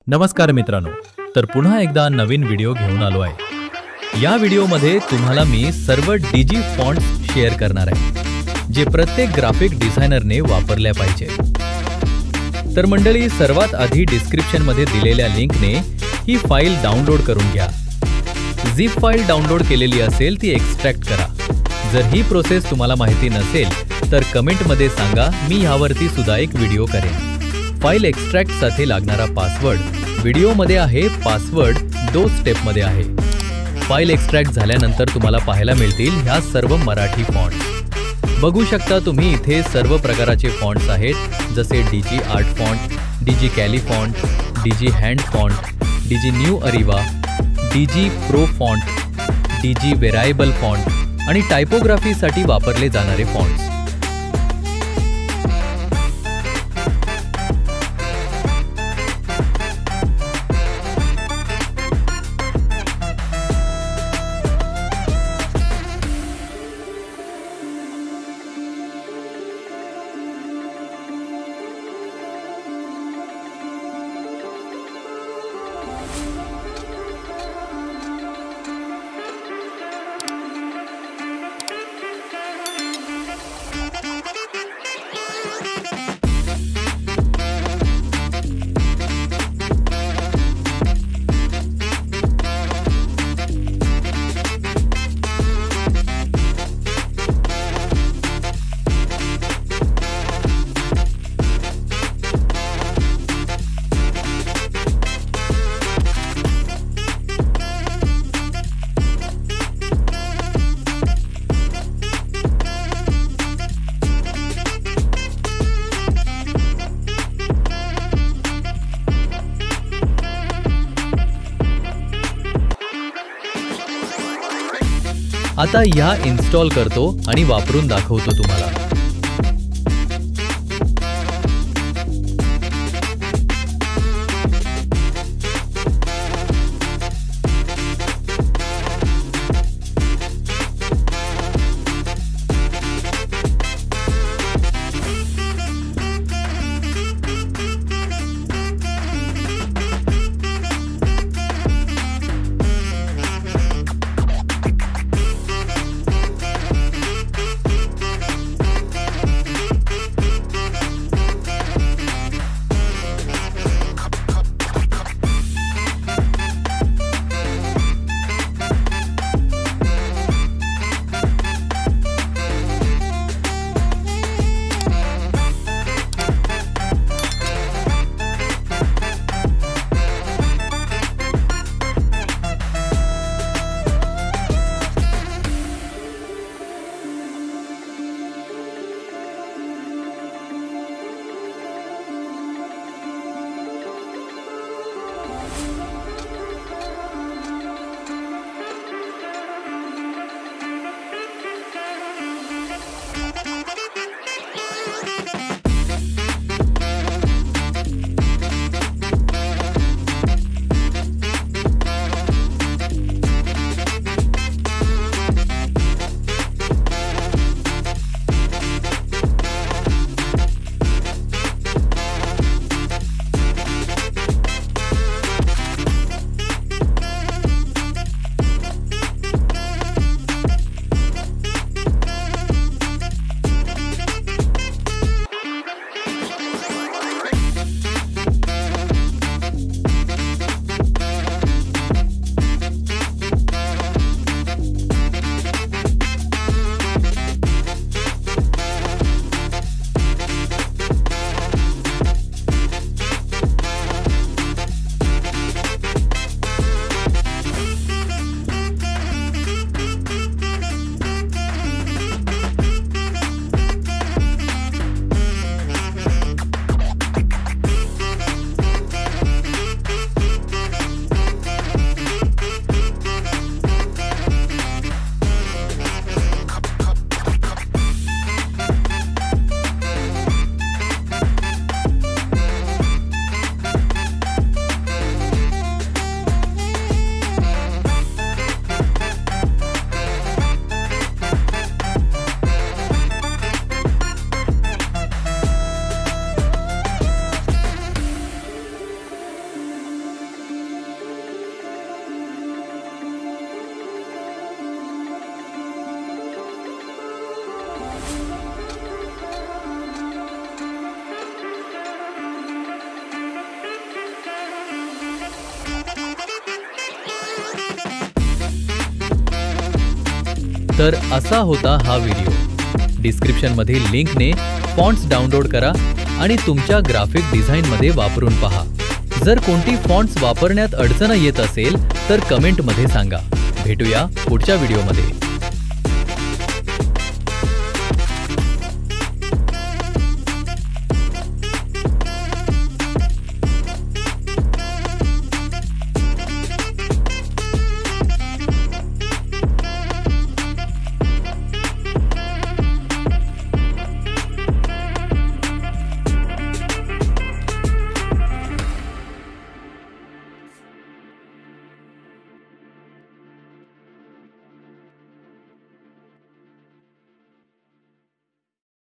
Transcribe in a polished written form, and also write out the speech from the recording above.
नमस्कार मित्रांनो, तर पुन्हा एकदा नवीन व्हिडिओ घेऊन आलो आहे। या व्हिडिओमध्ये तुम्हाला मी सर्व डीजी फॉन्ट्स शेअर करणार आहे जे प्रत्येक ग्राफिक डिझायनरने वापरल्या पाहिजे। तर मंडळी, सर्वात आधी डिस्क्रिप्शनमध्ये दिलेल्या लिंकने ही फाईल डाउनलोड करून घ्या। झिप फाईल डाउनलोड केलेली असेल ती एक्सट्रॅक्ट करा। जर ही प्रोसेस तुम्हाला माहिती नसेल तर कमेंटमध्ये सांगा, मी ह्यावरती सुद्धा एक व्हिडिओ करेन। फाईल एक्सट्रॅक्टसाठी लागणारा पासवर्ड व्हिडिओमध्ये आहे, पासवर्ड 2 स्टेपमध्ये आहे। फाईल एक्सट्रॅक्ट झाल्यानंतर तुम्हाला पाहायला मिळतील ह्या सर्व मराठी फॉन्ट्स। बघू शकता तुम्ही इथे सर्व प्रकाराचे फॉन्ट्स आहेत, जसे डीजी आर्ट फॉन्ट, डीजी कॅली फॉन्ट, डीजी हँड फॉन्ट, डीजी न्यू अरिवा, डीजी प्रो फॉन्ट, डीजी व्हेरायबल फॉन्ट आणि टायपोग्राफीसाठी वापरले जाणारे फॉन्ट्स। आता ह्या इन्स्टॉल करतो आणि वापरून दाखवतो तुम्हाला। तर असा होता हा व्हिडिओ. डिस्क्रिप्शनमधील लिंकने फॉन्ट्स डाउनलोड करा आणि तुमच्या ग्राफिक डिझाईनमध्ये वापरून पहा. जर कोणती फॉन्ट्स वापरण्यात अडचण येत असेल तर कमेंटमध्ये सांगा. भेटूया पुढच्या व्हिडिओमध्ये.